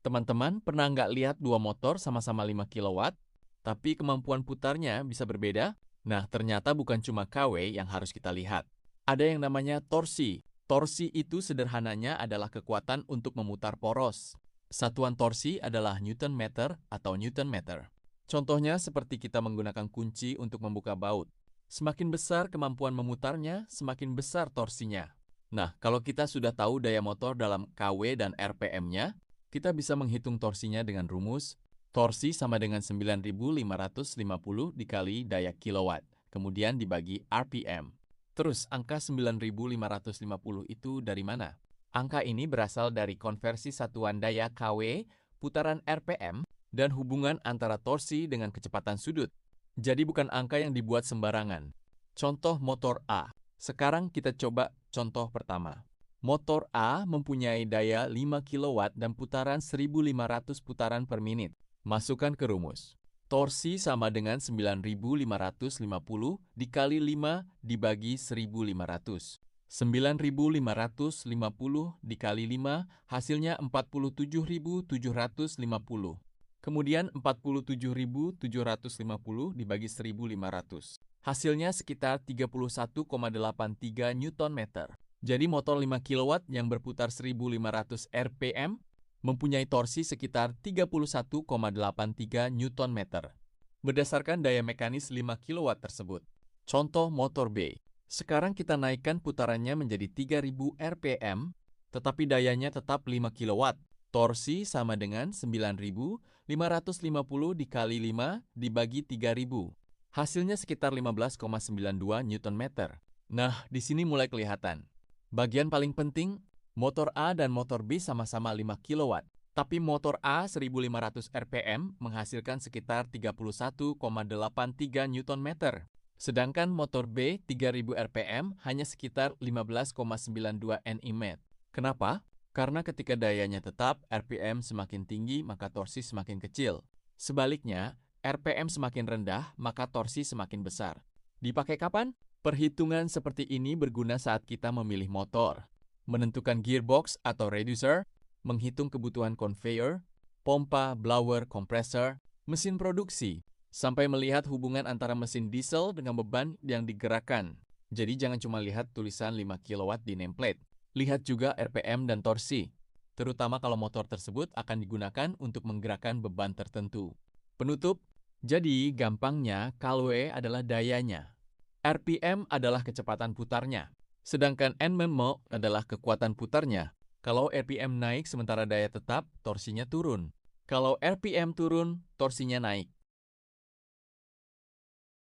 Teman-teman pernah nggak lihat dua motor sama-sama 5 kilowatt, tapi kemampuan putarnya bisa berbeda? Nah, ternyata bukan cuma kW yang harus kita lihat. Ada yang namanya torsi. Torsi itu sederhananya adalah kekuatan untuk memutar poros. Satuan torsi adalah Newton meter atau Newton meter. Contohnya seperti kita menggunakan kunci untuk membuka baut. Semakin besar kemampuan memutarnya, semakin besar torsinya. Nah, kalau kita sudah tahu daya motor dalam kW dan RPM-nya, kita bisa menghitung torsinya dengan rumus torsi sama dengan 9.550 dikali daya kilowatt, kemudian dibagi RPM. Terus, angka 9.550 itu dari mana? Angka ini berasal dari konversi satuan daya kW, putaran RPM, dan hubungan antara torsi dengan kecepatan sudut. Jadi bukan angka yang dibuat sembarangan. Contoh motor A. Sekarang kita coba contoh pertama. Motor A mempunyai daya 5 kW dan putaran 1.500 putaran per menit. Masukkan ke rumus. Torsi sama dengan 9.550 dikali 5 dibagi 1.500. 9.550 dikali 5 hasilnya 47.750. Kemudian 47.750 dibagi 1.500. Hasilnya sekitar 31,83 Newton meter. Jadi motor 5 kW yang berputar 1.500 RPM mempunyai torsi sekitar 31,83 Newton meter. Berdasarkan daya mekanis 5 kW tersebut. Contoh motor B. Sekarang kita naikkan putarannya menjadi 3.000 RPM, tetapi dayanya tetap 5 kW. Torsi sama dengan 9.550 dikali 5 dibagi 3.000. Hasilnya sekitar 15,92 Newton meter. Nah, di sini mulai kelihatan. Bagian paling penting, motor A dan motor B sama-sama 5 kW. Tapi motor A 1.500 RPM menghasilkan sekitar 31,83 Newton meter. Sedangkan motor B 3.000 RPM hanya sekitar 15,92 Nm. Kenapa? Karena ketika dayanya tetap, RPM semakin tinggi maka torsi semakin kecil. Sebaliknya, RPM semakin rendah maka torsi semakin besar. Dipakai kapan? Perhitungan seperti ini berguna saat kita memilih motor, menentukan gearbox atau reducer, menghitung kebutuhan conveyor, pompa, blower, kompresor, mesin produksi, sampai melihat hubungan antara mesin diesel dengan beban yang digerakkan. Jadi jangan cuma lihat tulisan 5 kW di nameplate. Lihat juga RPM dan torsi, terutama kalau motor tersebut akan digunakan untuk menggerakkan beban tertentu. Penutup, jadi gampangnya kW adalah dayanya. RPM adalah kecepatan putarnya, sedangkan Nm adalah kekuatan putarnya. Kalau RPM naik sementara daya tetap, torsinya turun. Kalau RPM turun, torsinya naik.